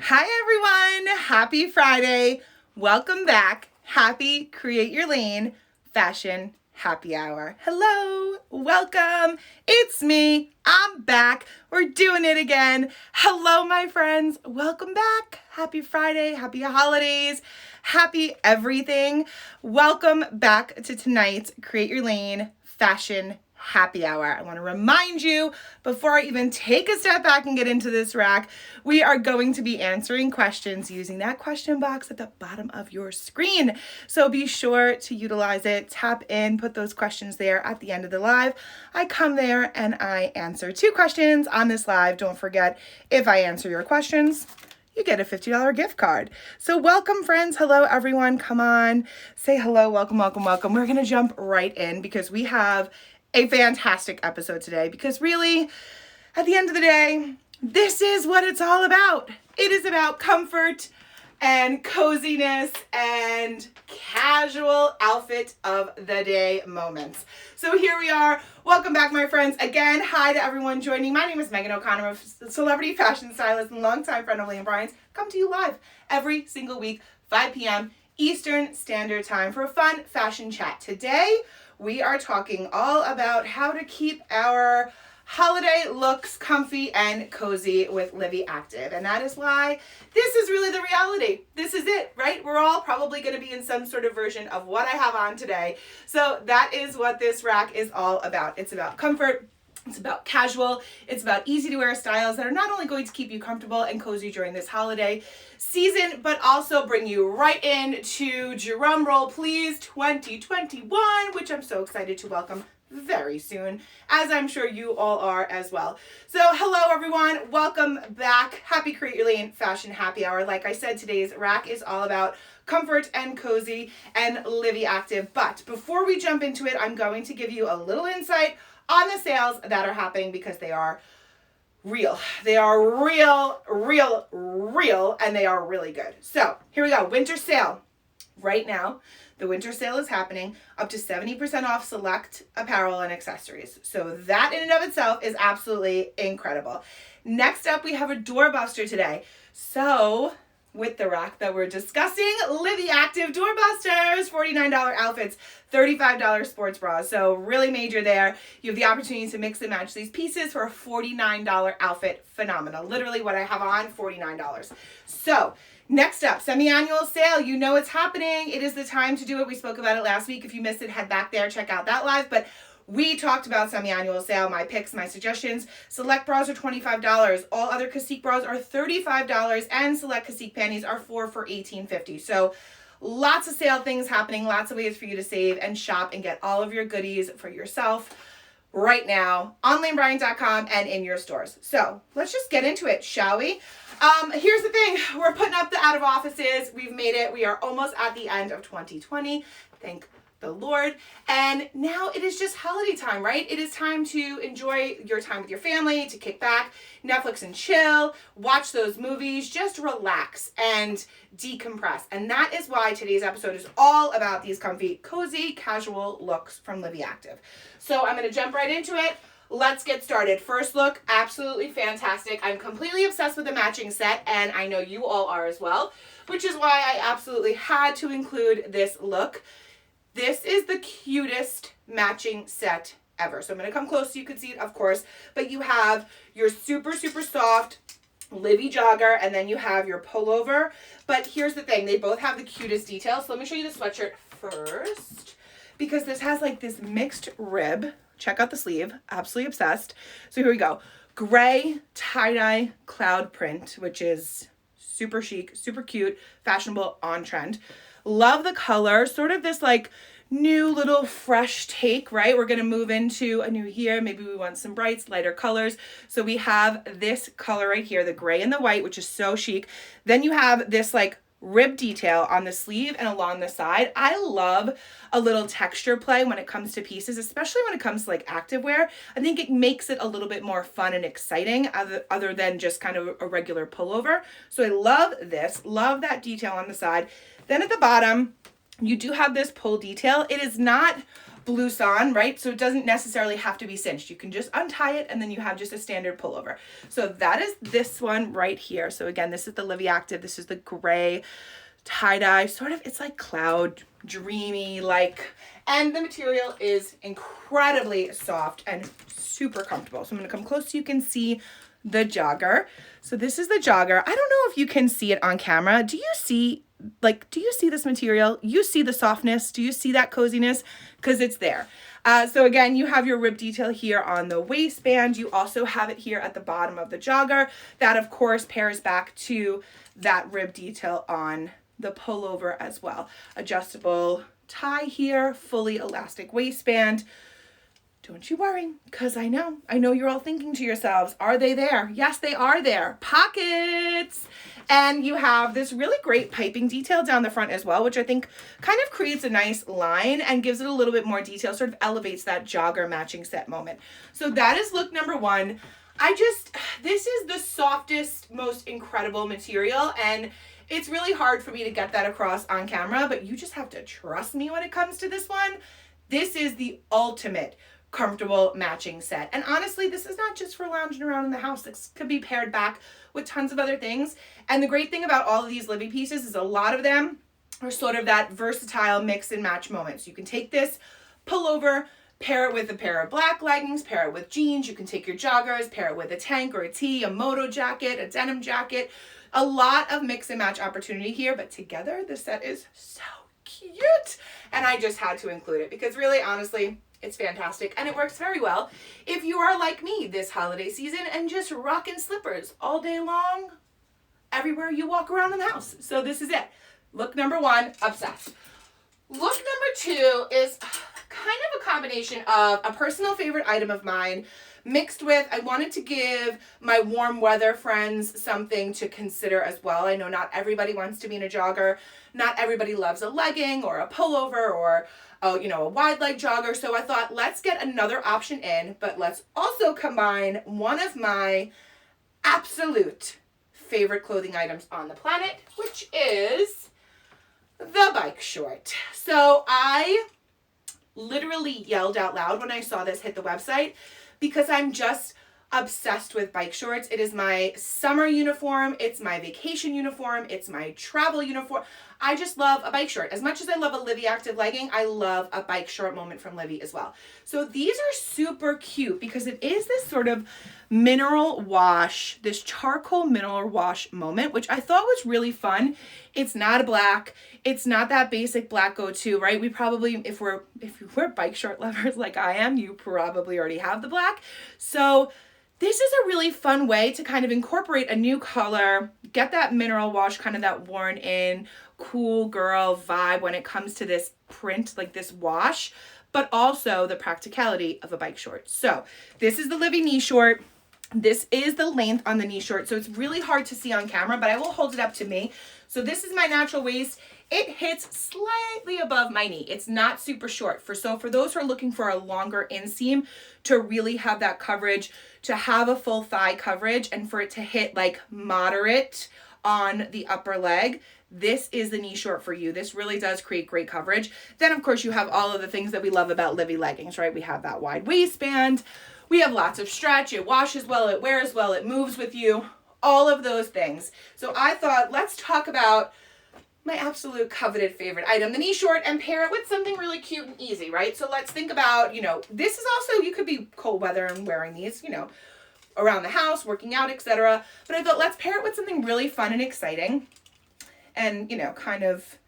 Hi everyone, happy Friday. Welcome back. Happy Create Your Lane Fashion Happy Hour. Hello, welcome. It's me. I'm back. We're doing it again. Hello, my friends. Welcome back. Happy Friday. Happy holidays. Happy everything. Welcome back to tonight's Create Your Lane Fashion Happy Hour. I want to remind you, before I even take a step back and get into this rack, we are going to be answering questions using that question box at the bottom of your screen. So be sure to utilize it, tap in, put those questions there at the end of the live. I come there and I answer 2 questions on this live. Don't forget, if I answer your questions, you get a $50 gift card. So welcome, friends. Hello, everyone. Come on, say hello. Welcome, welcome, welcome. We're going to jump right in because we have a fantastic episode today, because really, at the end of the day, this is what it's all about. It is about comfort and coziness and casual outfit of the day moments. So here we are. Welcome back, my friends. Again, hi to everyone joining. My name is Megan O'Connor, a celebrity fashion stylist and longtime friend of Livi and Bryant's. Come to you live every single week, 5 p.m. Eastern Standard Time for a fun fashion chat. Today, we are talking all about how to keep our holiday looks comfy and cozy with Livi Active. And that is why this is really the reality. This is it, right? We're all probably going to be in some sort of version of what I have on today. So that is what this rack is all about. It's about comfort. It's about casual. It's about easy to wear styles that are not only going to keep you comfortable and cozy during this holiday season, but also bring you right into, drum roll please, 2021, which I'm so excited to welcome very soon, as I'm sure you all are as well. So hello everyone, welcome back. Happy Create Your Lane Fashion Happy Hour. Like I said, today's rack is all about comfort and cozy and Livi Active. But before we jump into it, I'm going to give you a little insight on the sales that are happening, because they are real. They are real, and they are really good. So here we go. Winter sale. Right now, the winter sale is happening, up to 70% off select apparel and accessories. So that in and of itself is absolutely incredible. Next up, we have a doorbuster today. So with the rack that we're discussing, Livi Active doorbusters, $49 outfits, $35 sports bras. So really major there. You have the opportunity to mix and match these pieces for a $49 outfit. Phenomenal. Literally what I have on, $49. So next up, semi-annual sale. You know it's happening. It is the time to do it. We spoke about it last week. If you missed it, head back there, check out that live. But we talked about semi-annual sale, my picks, my suggestions. Select bras are $25. All other Cacique bras are $35, and select Cacique panties are for $18.50. So lots of sale things happening, lots of ways for you to save and shop and get all of your goodies for yourself right now on LiviBryant.com and in your stores. So let's just get into it, shall we? Here's the thing. We're putting up the out of offices. We've made it. We are almost at the end of 2020. Thank the Lord. And now it is just holiday time, right? It is time to enjoy your time with your family, to kick back, Netflix and chill, watch those movies, just relax and decompress. And that is why today's episode is all about these comfy, cozy, casual looks from Livi Active. So I'm going to jump right into it. Let's get started. First look, absolutely fantastic. I'm completely obsessed with the matching set, and I know you all are as well, which is why I absolutely had to include this look. This is the cutest matching set ever. So I'm going to come close so you can see it, of course. But you have your super, super soft Livi jogger, and then you have your pullover. But here's the thing. They both have the cutest details. So let me show you the sweatshirt first, because this has like this mixed rib. Check out the sleeve. Absolutely obsessed. So here we go. Gray tie-dye cloud print, which is super chic, super cute, fashionable, on trend. Love the color, sort of this like new little fresh take, right? We're going to move into a new year. Maybe we want some brights, lighter colors. So we have this color right here, the gray and the white, which is so chic. Then you have this like rib detail on the sleeve and along the side. I love a little texture play when it comes to pieces, especially when it comes to like activewear. I think it makes it a little bit more fun and exciting other than just kind of a regular pullover. So I love this, love that detail on the side. Then at the bottom, you do have this pull detail. It is not blouson, right? So it doesn't necessarily have to be cinched. You can just untie it and then you have just a standard pullover. So that is this one right here. So again, this is the Livi Active. This is the gray tie-dye, sort of, it's like cloud, dreamy, like, and the material is incredibly soft and super comfortable. So I'm going to come close so you can see the jogger. So this is the jogger. I don't know if you can see it on camera. Do you see this material? You see the softness? Do you see that coziness? Because it's there. So again, you have your rib detail here on the waistband. You also have it here at the bottom of the jogger. That of course pairs back to that rib detail on the pullover as well. Adjustable tie here, fully elastic waistband. Don't you worry, because I know you're all thinking to yourselves, are they there? Yes, they are there. Pockets! And you have this really great piping detail down the front as well, which I think kind of creates a nice line and gives it a little bit more detail, sort of elevates that jogger matching set moment. So that is look number one. This is the softest, most incredible material, and it's really hard for me to get that across on camera, but you just have to trust me when it comes to this one. This is the ultimate comfortable matching set. And honestly, this is not just for lounging around in the house. This could be paired back with tons of other things. And the great thing about all of these Livi pieces is a lot of them are sort of that versatile mix and match moment. So you can take this pullover, pair it with a pair of black leggings, pair it with jeans. You can take your joggers, pair it with a tank or a tee, a moto jacket, a denim jacket. A lot of mix and match opportunity here, but together the set is so cute. And I just had to include it because really, honestly, it's fantastic, and it works very well if you are like me this holiday season and just rocking slippers all day long everywhere you walk around in the house. So this is it. Look number one, obsessed. Look number two is kind of a combination of a personal favorite item of mine mixed with, I wanted to give my warm weather friends something to consider as well. I know not everybody wants to be in a jogger. Not everybody loves a legging or a pullover or a wide leg jogger. So I thought, let's get another option in, but let's also combine one of my absolute favorite clothing items on the planet, which is the bike short. So I literally yelled out loud when I saw this hit the website because I'm just obsessed with bike shorts. It is my summer uniform. It's my vacation uniform. It's my travel uniform. I just love a bike short. As much as I love a Livi Active legging, I love a bike short moment from Livi as well. So these are super cute because it is this sort of mineral wash, this charcoal mineral wash moment, which I thought was really fun. It's not a black. It's not that basic black go-to, right? We probably, if we're bike short lovers like I am, you probably already have the black. So this is a really fun way to kind of incorporate a new color, get that mineral wash, kind of that worn in, cool girl vibe when it comes to this print, like this wash, but also the practicality of a bike short. So this is the Livi knee short. This is the length on the knee short, so it's really hard to see on camera, but I will hold it up to me. So this is my natural waist. It hits slightly above my knee. It's not super short. For those who are looking for a longer inseam to really have that coverage, to have a full thigh coverage, and for it to hit like moderate on the upper leg, this is the knee short for you. This really does create great coverage. Then of course you have all of the things that we love about Livi leggings, right? We have that wide waistband. We have lots of stretch. It washes well, it wears well, it moves with you, all of those things. So I thought, let's talk about my absolute coveted favorite item, the knee short, and pair it with something really cute and easy, right? So let's think about, this is also, you could be cold weather and wearing these, around the house, working out, etc. But I thought, let's pair it with something really fun and exciting and, kind of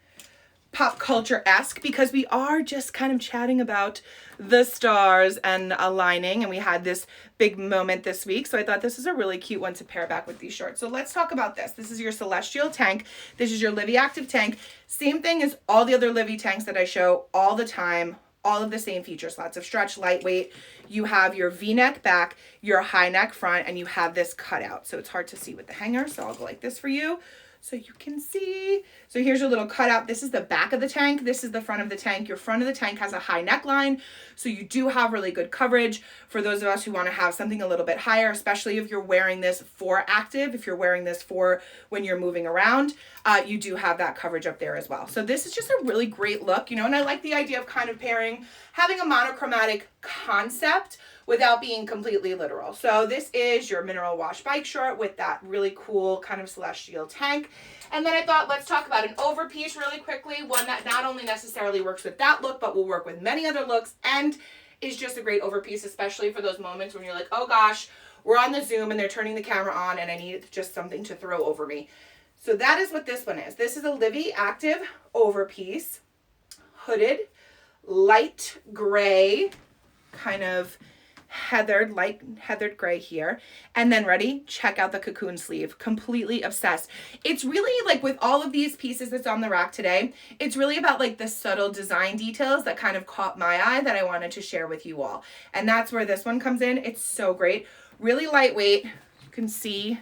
pop culture-esque, because we are just kind of chatting about the stars and aligning, and we had this big moment this week, so I thought this is a really cute one to pair back with these shorts. So let's talk about this. This is your Celestial tank. This is your Livi Active tank. Same thing as all the other Livi tanks that I show all the time. All of the same features, lots of stretch, lightweight. You have your V-neck back, your high neck front, and you have this cutout. So it's hard to see with the hanger, so I'll go like this for you. so you can see. So here's your little cutout. This is the back of the tank. This is the front of the tank. Your front of the tank has a high neckline, so you do have really good coverage for those of us who want to have something a little bit higher, especially if you're wearing this for active, if you're wearing this for when you're moving around, you do have that coverage up there as well. So this is just a really great look, you know, and I like the idea of kind of having a monochromatic concept without being completely literal. So this is your mineral wash bike short with that really cool kind of celestial tank. And then I thought, let's talk about an overpiece really quickly, one that not only necessarily works with that look, but will work with many other looks and is just a great overpiece, especially for those moments when you're like, oh gosh, we're on the Zoom and they're turning the camera on and I need just something to throw over me. So that is what this one is. This is a Livi Active overpiece, hooded, light gray, kind of light heathered gray here. And then ready, check out the cocoon sleeve. Completely obsessed. It's really like with all of these pieces that's on the rack today, it's really about like the subtle design details that kind of caught my eye that I wanted to share with you all. And that's where this one comes in. It's so great. Really lightweight. You can see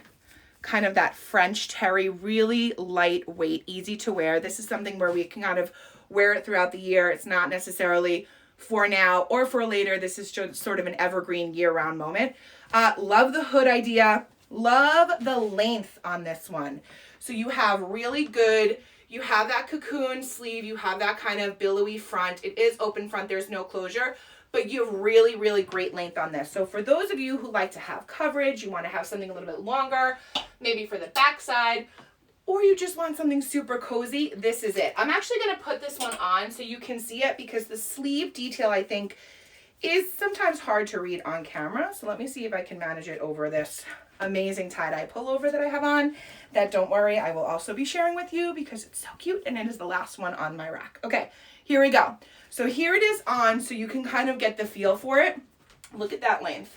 kind of that French terry, really lightweight, easy to wear. This is something where we can kind of wear it throughout the year. It's not necessarily for now or for later. This is just sort of an evergreen year-round moment. Love the hood idea. Love the length on this one. So you have really good, you have that cocoon sleeve, you have that kind of billowy front. It is open front, there's no closure, but you have really, really great length on this. So for those of you who like to have coverage, you want to have something a little bit longer, maybe for the backside, or you just want something super cozy, this is it. I'm actually going to put this one on so you can see it because the sleeve detail, I think, is sometimes hard to read on camera. So let me see if I can manage it over this amazing tie-dye pullover that I have on. That, don't worry, I will also be sharing with you because it's so cute and it is the last one on my rack. Okay, here we go. So here it is on so you can kind of get the feel for it. Look at that length.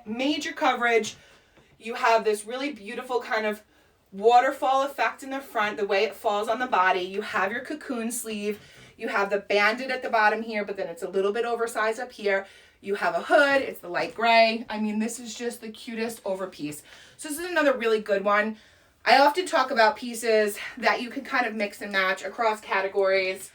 Major coverage. You have this really beautiful kind of waterfall effect in the front, the way it falls on the body. You have your cocoon sleeve. You have the banded at the bottom here, but then it's a little bit oversized up here. You have a hood. It's the light gray. I mean, this is just the cutest overpiece. So this is another really good one. I often talk about pieces that you can kind of mix and match across categories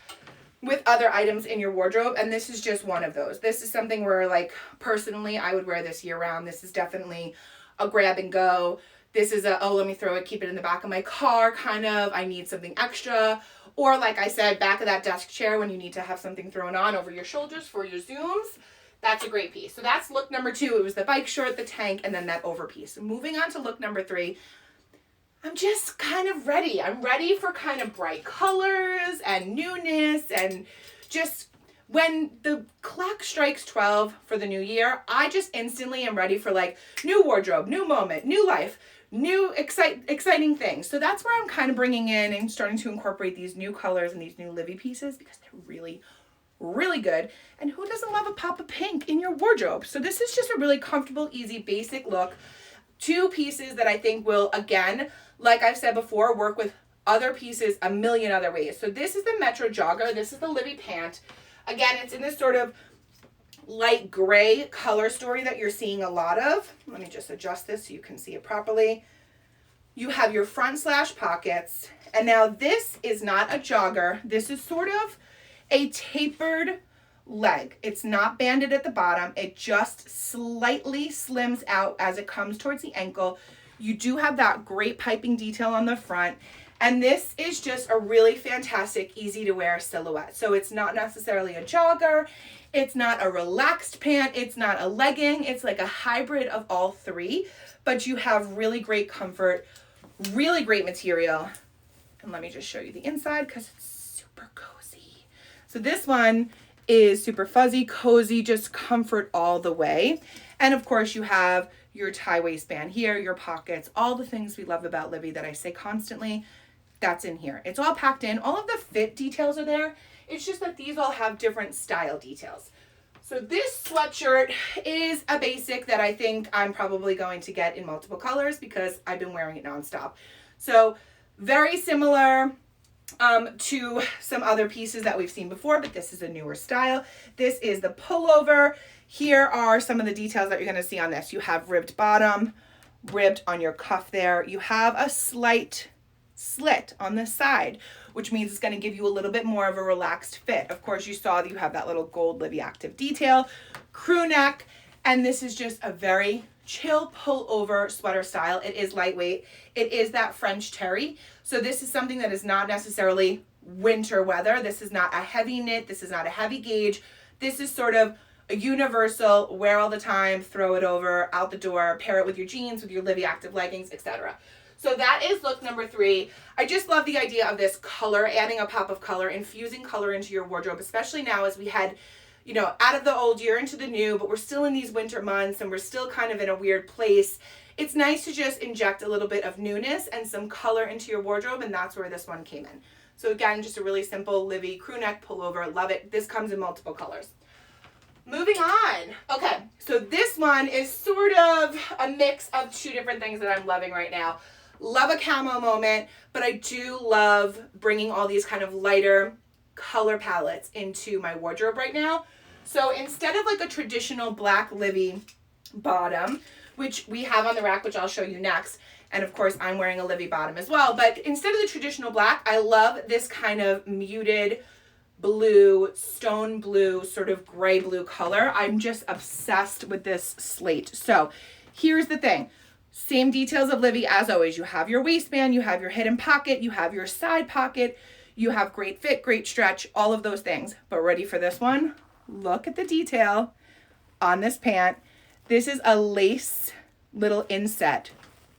with other items in your wardrobe, and this is just one of those. This is something where, like, personally, I would wear this year round. This is definitely a grab and go. This is a, oh, let me throw it, keep it in the back of my car, kind of, I need something extra. Or like I said, back of that desk chair when you need to have something thrown on over your shoulders for your Zooms. That's a great piece. So that's look number 2. It was the bike short, the tank, and then that overpiece. Moving on to look number 3. I'm just kind of ready. I'm ready for kind of bright colors and newness, and just when the clock strikes 12 for the new year, I just instantly am ready for like new wardrobe, new moment, new life, new exciting things. So that's where I'm kind of bringing in and starting to incorporate these new colors and these new Livi pieces because they're really, really good. And who doesn't love a pop of pink in your wardrobe? So this is just a really comfortable, easy, basic look. 2 pieces that I think will, again, like I've said before, work with other pieces a million other ways. So this is the Metro Jogger. This is the Livi pant. Again, it's in this sort of light gray color story that you're seeing a lot of. Let me just adjust this so you can see it properly. You have your front slash pockets. And now this is not a jogger. This is sort of a tapered leg. It's not banded at the bottom. It just slightly slims out as it comes towards the ankle. You do have that great piping detail on the front. And this is just a really fantastic, easy to wear silhouette. So it's not necessarily a jogger. It's not a relaxed pant. It's not a legging. It's like a hybrid of all 3, but you have really great comfort, really great material. And let me just show you the inside because it's super cozy. So this one is super fuzzy, cozy, just comfort all the way. And of course you have your tie waistband here, your pockets, all the things we love about Livi that I say constantly. That's in here. It's all packed in. All of the fit details are there. It's just that these all have different style details. So this sweatshirt is a basic that I think I'm probably going to get in multiple colors because I've been wearing it nonstop. So very similar to some other pieces that we've seen before, but this is a newer style. This is the pullover. Here are some of the details that you're going to see on this. You have ribbed bottom, ribbed on your cuff there. You have a slight slit on the side, which means it's going to give you a little bit more of a relaxed fit. Of course, you saw that you have that little gold Livi Active detail, crew neck, and this is just a very chill pullover sweater style. It is lightweight. It is that French terry. So this is something that is not necessarily winter weather. This is not a heavy knit. This is not a heavy gauge. This is sort of a universal, wear all the time, throw it over, out the door, pair it with your jeans, with your Livi Active leggings, etc. So that is look number 3. I just love the idea of this color, adding a pop of color, infusing color into your wardrobe, especially now as we head, you know, out of the old year into the new, but we're still in these winter months and we're still kind of in a weird place. It's nice to just inject a little bit of newness and some color into your wardrobe, and that's where this one came in. So again, just a really simple Livi crew neck pullover. Love it. This comes in multiple colors. Moving on. Okay, so this one is sort of a mix of 2 different things that I'm loving right now. Love a camo moment, but I do love bringing all these kind of lighter color palettes into my wardrobe right now. So instead of like a traditional black Livi bottom, which we have on the rack, which I'll show you next, and of course I'm wearing a Livi bottom as well, but instead of the traditional black, I love this kind of muted blue, stone blue, sort of gray blue color. I'm just obsessed with this slate. So here's the thing. Same details of Livi as always. You have your waistband, you have your hidden pocket, you have your side pocket, you have great fit, great stretch, all of those things. But ready for this one? Look at the detail on this pant. This is a lace little inset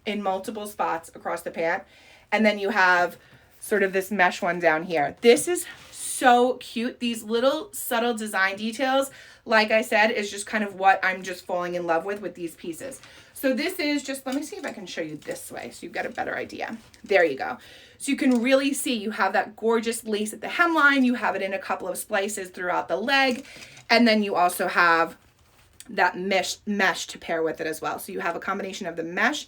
in multiple spots across the pant. And then you have sort of this mesh one down here. This is so cute. These little subtle design details, like I said, is just kind of what I'm just falling in love with these pieces. So this is just, let me see if I can show you this way so you've got a better idea. There you go. So you can really see you have that gorgeous lace at the hemline. You have it in a couple of splices throughout the leg. And then you also have that mesh to pair with it as well. So you have a combination of the mesh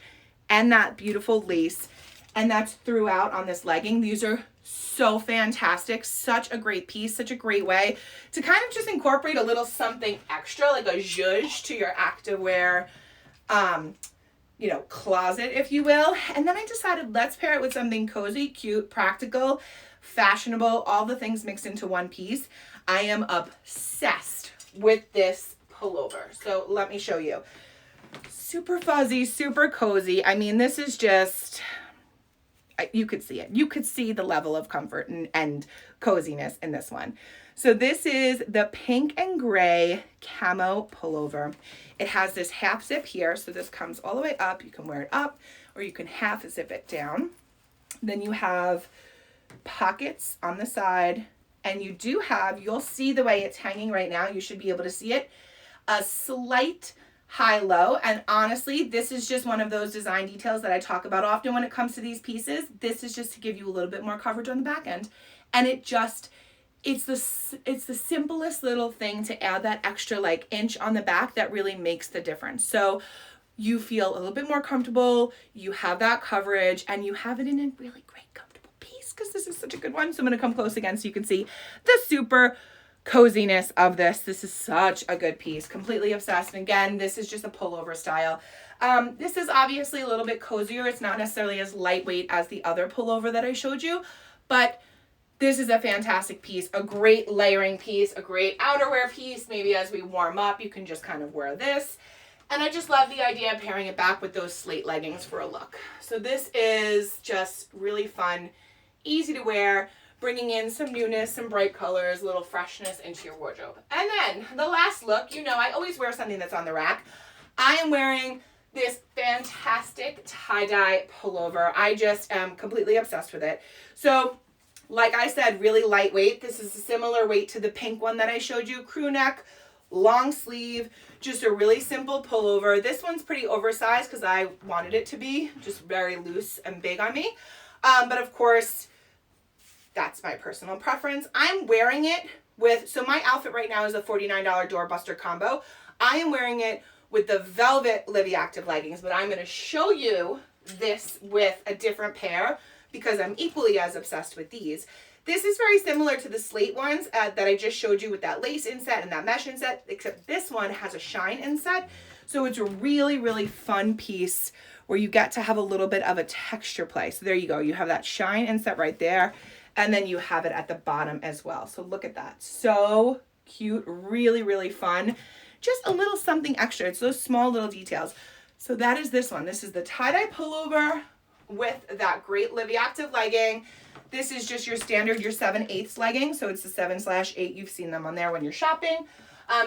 and that beautiful lace. And that's throughout on this legging. These are so fantastic. Such a great piece. Such a great way to kind of just incorporate a little something extra, like a zhuzh to your activewear you know, closet, if you will. And then I decided, let's pair it with something cozy, cute, practical, fashionable, all the things mixed into one piece. I am obsessed with this pullover. So let me show you. Super fuzzy, super cozy. I mean, this is just, you could see it. You could see the level of comfort and coziness in this one. So this is the pink and gray camo pullover. It has this half zip here. So this comes all the way up. You can wear it up or you can half zip it down. Then you have pockets on the side, and you do have, you'll see the way it's hanging right now. You should be able to see it. A slight high-low, and honestly, this is just one of those design details that I talk about often when it comes to these pieces. This is just to give you a little bit more coverage on the back end, and it just, it's the simplest little thing to add that extra like inch on the back that really makes the difference. So you feel a little bit more comfortable, you have that coverage, and you have it in a really great comfortable piece because this is such a good one. So I'm going to come close again so you can see the super coziness of this. This is such a good piece. Completely obsessed. And again, this is just a pullover style. This is obviously a little bit cozier. It's not necessarily as lightweight as the other pullover that I showed you, but this is a fantastic piece, a great layering piece, a great outerwear piece. Maybe as we warm up, you can just kind of wear this. And I just love the idea of pairing it back with those slate leggings for a look. So this is just really fun, easy to wear, bringing in some newness, some bright colors, a little freshness into your wardrobe. And then the last look, you know, I always wear something that's on the rack. I am wearing this fantastic tie-dye pullover. I just am completely obsessed with it. So like I said, really lightweight. This is a similar weight to the pink one that I showed you. Crew neck, long sleeve, just a really simple pullover. This one's pretty oversized because I wanted it to be just very loose and big on me. But of course, that's my personal preference. I'm wearing it with, so my outfit right now is a $49 doorbuster combo. I am wearing it with the velvet Livi Active leggings, but I'm going to show you this with a different pair because I'm equally as obsessed with these. This is very similar to the slate ones that I just showed you with that lace inset and that mesh inset, except this one has a shine inset. So it's a really, really fun piece where you get to have a little bit of a texture play. So there you go. You have that shine inset right there. And then you have it at the bottom as well. So look at that. So cute. Really, really fun. Just a little something extra. It's those small little details. So that is this one. This is the tie-dye pullover with that great Livi Active legging. This is just your standard, your 7/8 legging. So it's the 7/8. You've seen them on there when you're shopping.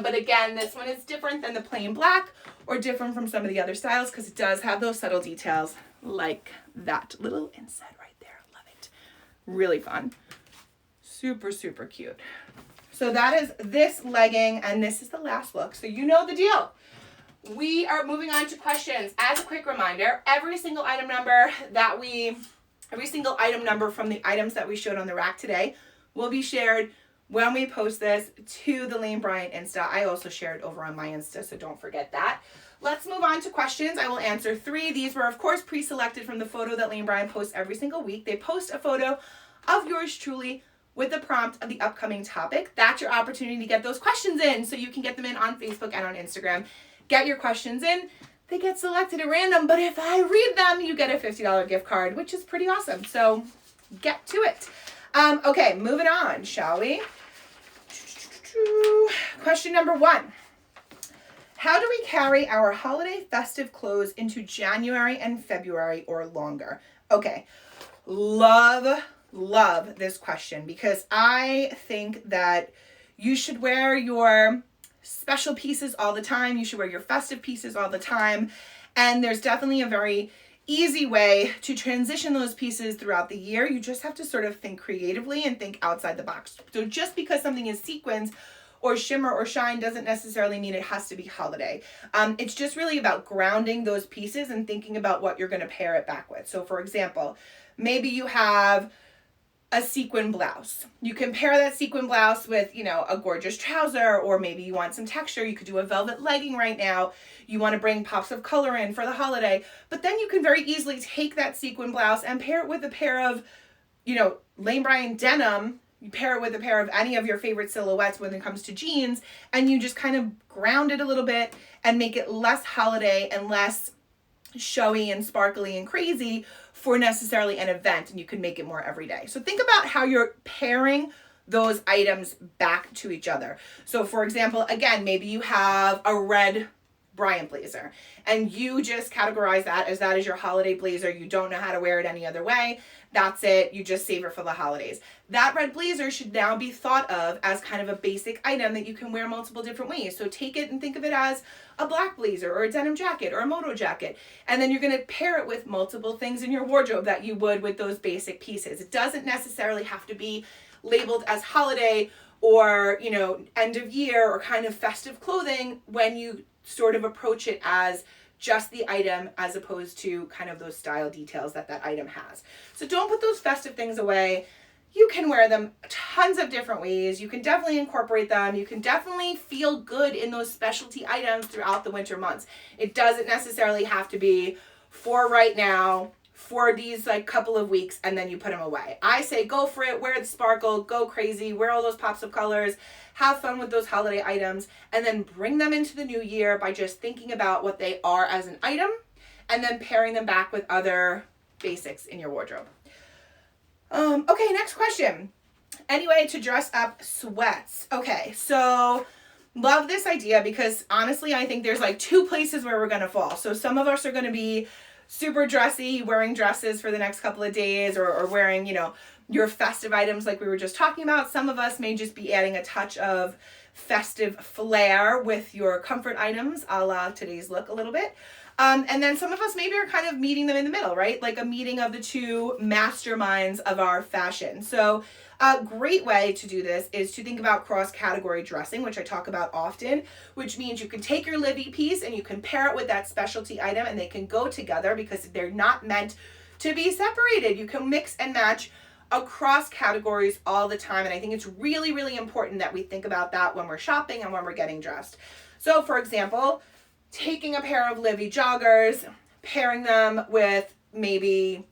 But again, this one is different than the plain black or different from some of the other styles because it does have those subtle details like that little inset right there. Love it. Really fun. Super, super cute. So that is this legging, and this is the last look. So you know the deal. We are moving on to questions. As a quick reminder, every single item number from the items that we showed on the rack today will be shared when we post this to the Lane Bryant Insta. I also shared over on my Insta, so don't forget that. Let's move on to questions. I will answer 3. These were, of course, pre-selected from the photo that Lane Bryant posts every single week. They post a photo of yours truly with the prompt of the upcoming topic. That's your opportunity to get those questions in, so you can get them in on Facebook and on Instagram. Get your questions in. They get selected at random, but if I read them, you get a $50 gift card, which is pretty awesome. So get to it. Okay, moving on, shall we? Question number 1. How do we carry our holiday festive clothes into January and February or longer? Okay, love this question because I think that you should wear your special pieces all the time. You should wear your festive pieces all the time. And there's definitely a very easy way to transition those pieces throughout the year. You just have to sort of think creatively and think outside the box. So just because something is sequins or shimmer or shine doesn't necessarily mean it has to be holiday. It's just really about grounding those pieces and thinking about what you're going to pair it back with. So for example, maybe you have a sequin blouse. You can pair that sequin blouse with, you know, a gorgeous trouser, or maybe you want some texture. You could do a velvet legging right now. You want to bring pops of color in for the holiday, but then you can very easily take that sequin blouse and pair it with a pair of, you know, Lane Bryant denim. You pair it with a pair of any of your favorite silhouettes when it comes to jeans, and you just kind of ground it a little bit and make it less holiday and less showy and sparkly and crazy for necessarily an event, and you can make it more everyday. So think about how you're pairing those items back to each other. So for example, again, maybe you have a red Bryant blazer and you just categorize that as your holiday blazer. You don't know how to wear it any other way. That's it. You just save it for the holidays. That red blazer should now be thought of as kind of a basic item that you can wear multiple different ways. So take it and think of it as a black blazer or a denim jacket or a moto jacket. And then you're going to pair it with multiple things in your wardrobe that you would with those basic pieces. It doesn't necessarily have to be labeled as holiday or, you know, end of year or kind of festive clothing when you sort of approach it as just the item as opposed to kind of those style details that item has. So don't put those festive things away. You can wear them tons of different ways. You can definitely incorporate them. You can definitely feel good in those specialty items throughout the winter months. It doesn't necessarily have to be for right now, for these like couple of weeks, and then you put them away. I say go for it, wear the sparkle, go crazy, wear all those pops of colors, have fun with those holiday items, and then bring them into the new year by just thinking about what they are as an item and then pairing them back with other basics in your wardrobe. Okay, next question. Any way to dress up sweats? Okay, so love this idea because honestly, I think there's like 2 places where we're going to fall. So some of us are going to be super dressy, wearing dresses for the next couple of days or wearing, you know, your festive items like we were just talking about. Some of us may just be adding a touch of festive flair with your comfort items, a la today's look a little bit. And then some of us maybe are kind of meeting them in the middle, right? Like a meeting of the 2 masterminds of our fashion. So a great way to do this is to think about cross-category dressing, which I talk about often, which means you can take your Livi piece and you can pair it with that specialty item and they can go together because they're not meant to be separated. You can mix and match across categories all the time. And I think it's really, really important that we think about that when we're shopping and when we're getting dressed. So for example, taking a pair of Livi joggers, pairing them with maybe,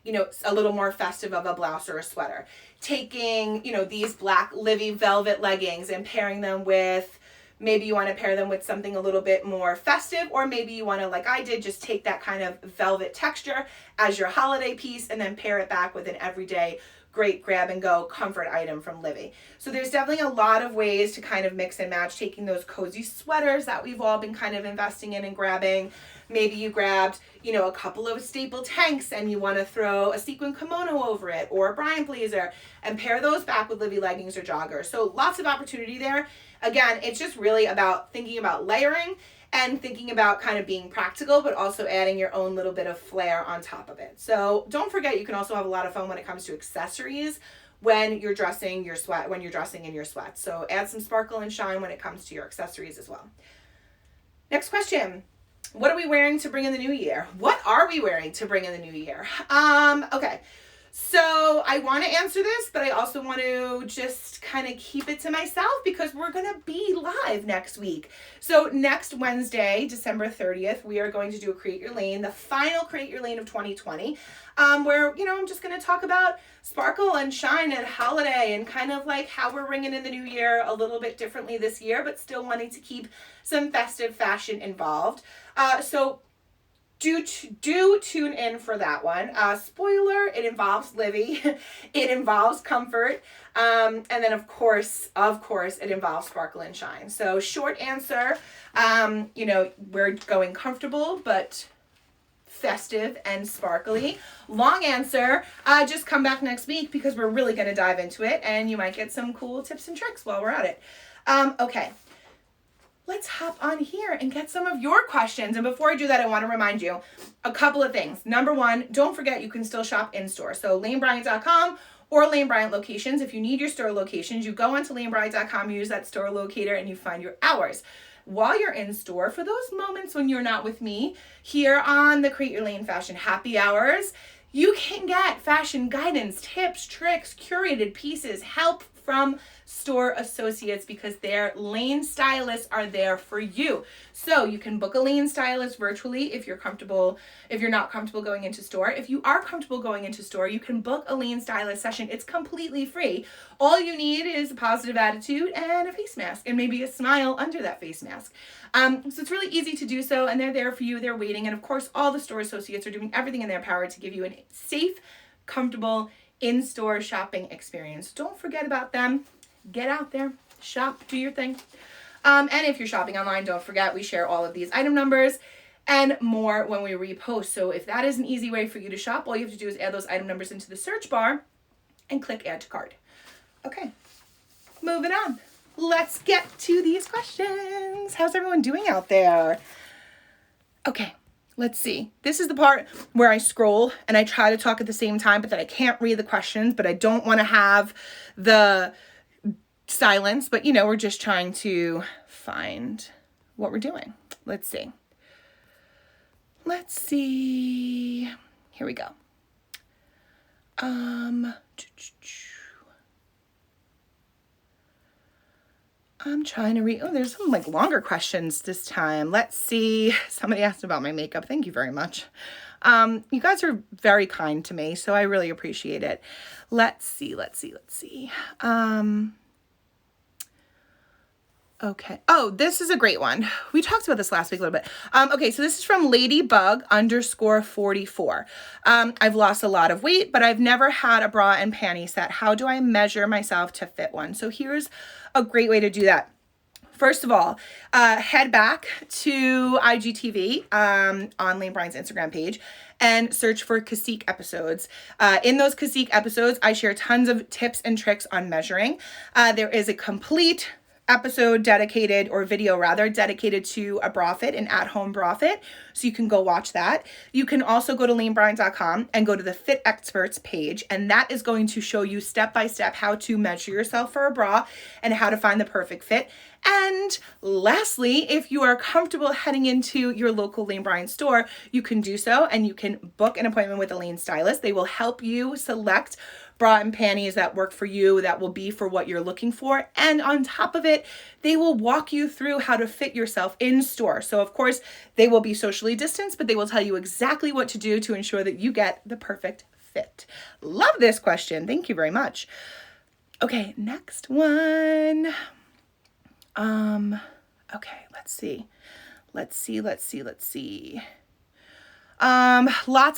you know, a little more festive of a blouse or a sweater. Taking, you know, these black Livi velvet leggings and pairing them with Maybe you want to pair them with something a little bit more festive, or maybe you want to, like I did, just take that kind of velvet texture as your holiday piece and then pair it back with an everyday great grab and go comfort item from Livi. So there's definitely a lot of ways to kind of mix and match, taking those cozy sweaters that we've all been kind of investing in and grabbing. Maybe you grabbed, you know, a couple of staple tanks and you want to throw a sequin kimono over it, or a Bryant blazer, and pair those back with Livi leggings or joggers. So lots of opportunity there. Again, it's just really about thinking about layering and thinking about kind of being practical, but also adding your own little bit of flair on top of it. So don't forget, you can also have a lot of fun when it comes to accessories when you're dressing in your sweats. So add some sparkle and shine when it comes to your accessories as well. Next question. What are we wearing to bring in the new year? What are we wearing to bring in the new year? Okay. So I want to answer this, but I also want to just kind of keep it to myself because we're going to be live next week. So next Wednesday, December 30th, we are going to do a Create Your Lane, the final Create Your Lane of 2020, where, you know, I'm just going to talk about sparkle and shine and holiday and kind of like how we're ringing in the new year a little bit differently this year, but still wanting to keep some festive fashion involved. So do tune in for that one. Spoiler, it involves Livi. It involves comfort. And then of course, it involves sparkle and shine. So short answer, you know, we're going comfortable, but festive and sparkly. Long answer, just come back next week because we're really going to dive into it and you might get some cool tips and tricks while we're at it. Okay. Let's hop on here and get some of your questions. And before I do that, I want to remind you a couple of things. Number one, don't forget you can still shop in store. So lanebryant.com or Lane Bryant locations. If you need your store locations, you go onto lanebryant.com, use that store locator, and you find your hours. While you're in store, for those moments when you're not with me, here on the Create Your Lane Fashion Happy Hours, you can get fashion guidance, tips, tricks, curated pieces, help from store associates because their lane stylists are there for you. So you can book a lane stylist virtually if you're not comfortable going into store. If you are comfortable going into store, you can book a lane stylist session. It's completely free. All you need is a positive attitude and a face mask and maybe a smile under that face mask. So it's really easy to do so, and they're there for you. They're waiting. And of course, all the store associates are doing everything in their power to give you a safe, comfortable, in-store shopping experience. Don't forget about them. Get out there, shop, do your thing. And if you're shopping online, don't forget we share all of these item numbers and more when we repost. So if that is an easy way for you to shop, all you have to do is add those item numbers into the search bar and click add to cart. Okay, moving on. Let's get to these questions. How's everyone doing out there? Okay. Let's see. This is the part where I scroll and I try to talk at the same time, but then I can't read the questions, but I don't want to have the silence, but you know, we're just trying to find what we're doing. Let's see. Here we go. I'm trying to read. Oh, there's some like longer questions this time. Let's see. Somebody asked about my makeup. Thank you very much. You guys are very kind to me, so I really appreciate it. Let's see. Okay. Oh, this is a great one. We talked about this last week a little bit. Okay, so this is from Ladybug_44. I've lost a lot of weight, but I've never had a bra and panty set. How do I measure myself to fit one? So here's a great way to do that. First of all, head back to IGTV on Lane Bryant's Instagram page and search for Cacique episodes. In those Cacique episodes, I share tons of tips and tricks on measuring. There is a complete episode dedicated, or video rather, dedicated to a bra fit, an at-home bra fit. So you can go watch that. You can also go to lanebryant.com and go to the Fit Experts page, and that is going to show you step-by-step how to measure yourself for a bra and how to find the perfect fit. And lastly, if you are comfortable heading into your local Lane Bryant store, you can do so, and you can book an appointment with a lane stylist. They will help you select bra and panties that work for you, that will be for what you're looking for. And on top of it, they will walk you through how to fit yourself in store. So of course, they will be socially distanced, but they will tell you exactly what to do to ensure that you get the perfect fit. Love this question. Thank you very much. Okay, next one. Okay, let's see. Lots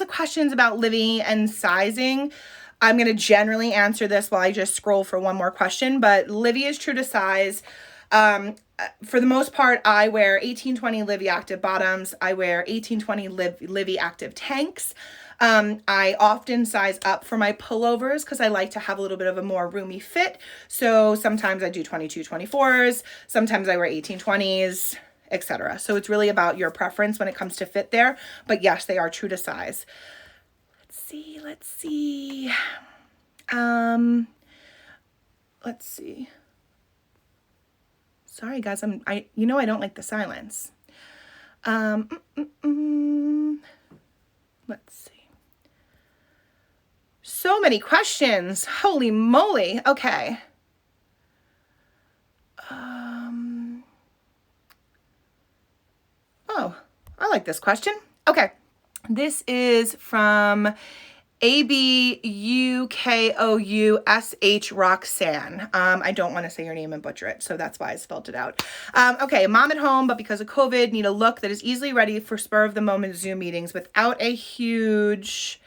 of questions about Livi and sizing. I'm going to generally answer this while I just scroll for one more question, but Livi is true to size. For the most part, I wear 1820 Livi Active bottoms. I wear 1820 Livi Active tanks. I often size up for my pullovers because I like to have a little bit of a more roomy fit. So sometimes I do 22/24s. Sometimes I wear 1820s, etc. So it's really about your preference when it comes to fit there. But yes, they are true to size. Let's see. Sorry guys, I don't like the silence. Let's see. So many questions. Holy moly. Okay. Oh, I like this question. Okay. This is from ABUKOUSH Roxanne. I don't want to say your name and butcher it, so that's why I spelled it out. Okay, mom at home, but because of COVID, need a look that is easily ready for spur of the moment Zoom meetings without a huge,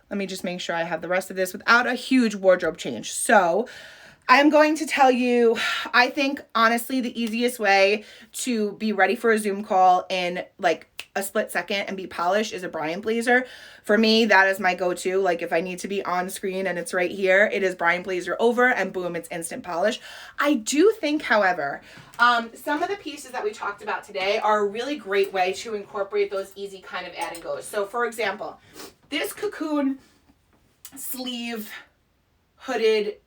let me just make sure I have the rest of this, without a huge wardrobe change. So I'm going to tell you, I think honestly, the easiest way to be ready for a Zoom call in like a split second and be polished is a Bryant blazer. For me, that is my go-to. Like if I need to be on screen and it's right here, it is Bryant blazer over and boom, it's instant polish. I do think, however, some of the pieces that we talked about today are a really great way to incorporate those easy kind of add and goes. So for example, this cocoon sleeve hooded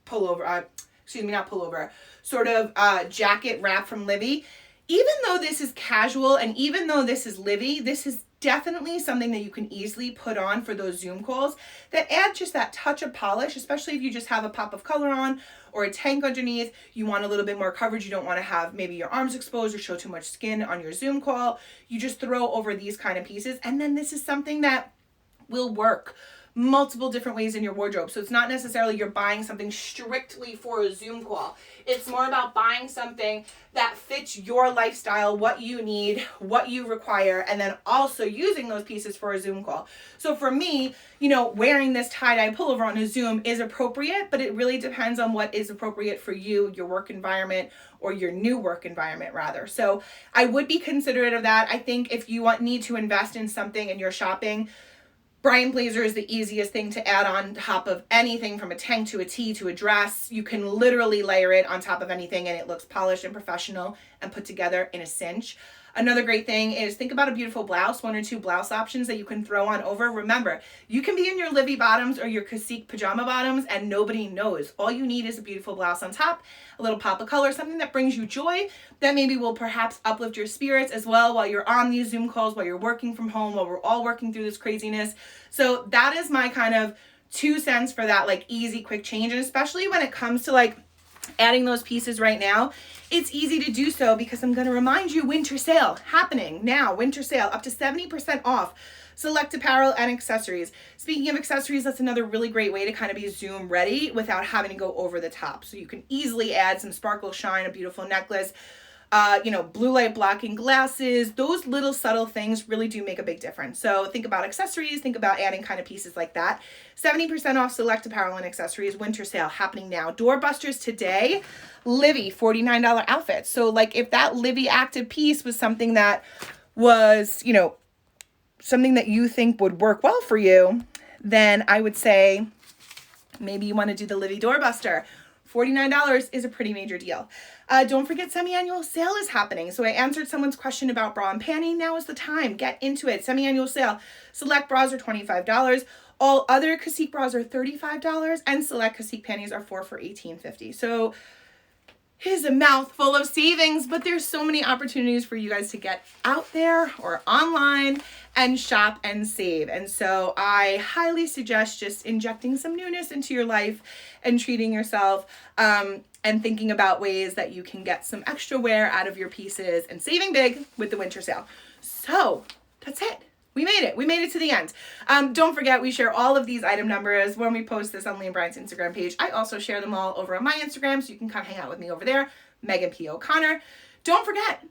pullover, sort of jacket wrap from Livi. Even though this is casual and even though this is Livi, this is definitely something that you can easily put on for those Zoom calls that add just that touch of polish, especially if you just have a pop of color on or a tank underneath. You want a little bit more coverage. You don't want to have maybe your arms exposed or show too much skin on your Zoom call. You just throw over these kind of pieces. And then this is something that will work multiple different ways in your wardrobe. So it's not necessarily you're buying something strictly for a Zoom call. It's more about buying something that fits your lifestyle, what you need, what you require, and then also using those pieces for a Zoom call. So for me, wearing this tie-dye pullover on a Zoom is appropriate, but it really depends on what is appropriate for you, your work environment, or your new work environment rather. So I would be considerate of that. I think if you need to invest in something and you're shopping, Bryant blazer is the easiest thing to add on top of anything from a tank to a tee to a dress. You can literally layer it on top of anything and it looks polished and professional and put together in a cinch. Another great thing is think about a beautiful blouse, 1 or 2 blouse options that you can throw on over. Remember, you can be in your Livi bottoms or your Cacique pajama bottoms and nobody knows. All you need is a beautiful blouse on top, a little pop of color, something that brings you joy, that maybe will perhaps uplift your spirits as well while you're on these Zoom calls, while you're working from home, while we're all working through this craziness. So that is my kind of 2 cents for that like easy, quick change. And especially when it comes to like adding those pieces right now, it's easy to do so because I'm going to remind you, winter sale happening now, winter sale up to 70% off select apparel and accessories. Speaking of accessories, that's another really great way to kind of be Zoom ready without having to go over the top. So you can easily add some sparkle shine, a beautiful necklace, blue light blocking glasses. Those little subtle things really do make a big difference. So think about accessories, think about adding kind of pieces like that. 70% off select apparel and accessories, winter sale happening now. Doorbusters today, Livi, $49 outfits. So like if that Livi active piece was something that was, something that you think would work well for you, then I would say maybe you want to do the Livi doorbuster. $49 is a pretty major deal. Don't forget semi-annual sale is happening. So I answered someone's question about bra and panty. Now is the time. Get into it. Semi-annual sale. Select bras are $25. All other Cacique bras are $35 and select Cacique panties are for $18.50. So here's a mouthful of savings, but there's so many opportunities for you guys to get out there or online and shop and save. And so I highly suggest just injecting some newness into your life and treating yourself and thinking about ways that you can get some extra wear out of your pieces and saving big with the winter sale. So that's it. We made it. We made it to the end. Don't forget, we share all of these item numbers when we post this on Lee and Bryant's Instagram page. I also share them all over on my Instagram, so you can come hang out with me over there, Megan P. O'Connor. don't forget,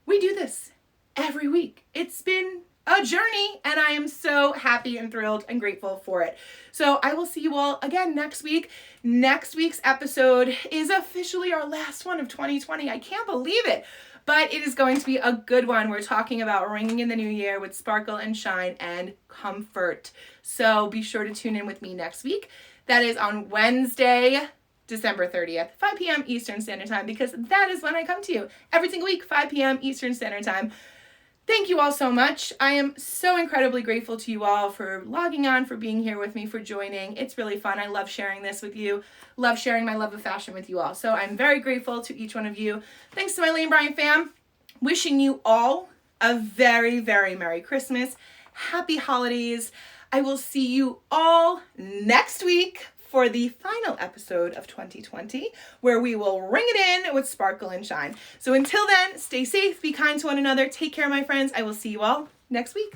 we do this every week. It's been a journey, and I am so happy and thrilled and grateful for it. So I will see you all again next week. Next week's episode is officially our last one of 2020. I can't believe it, but it is going to be a good one. We're talking about ringing in the new year with sparkle and shine and comfort. So be sure to tune in with me next week. That is on Wednesday, December 30th, 5 p.m. Eastern Standard Time, because that is when I come to you every single week, 5 p.m. Eastern Standard Time. Thank you all so much. I am so incredibly grateful to you all for logging on, for being here with me, for joining. It's really fun. I love sharing this with you. Love sharing my love of fashion with you all. So I'm very grateful to each one of you. Thanks to my Lane Bryant fam. Wishing you all a very, very Merry Christmas. Happy holidays. I will see you all next week for the final episode of 2020, where we will ring it in with sparkle and shine. So until then, stay safe, be kind to one another, take care, my friends. I will see you all next week.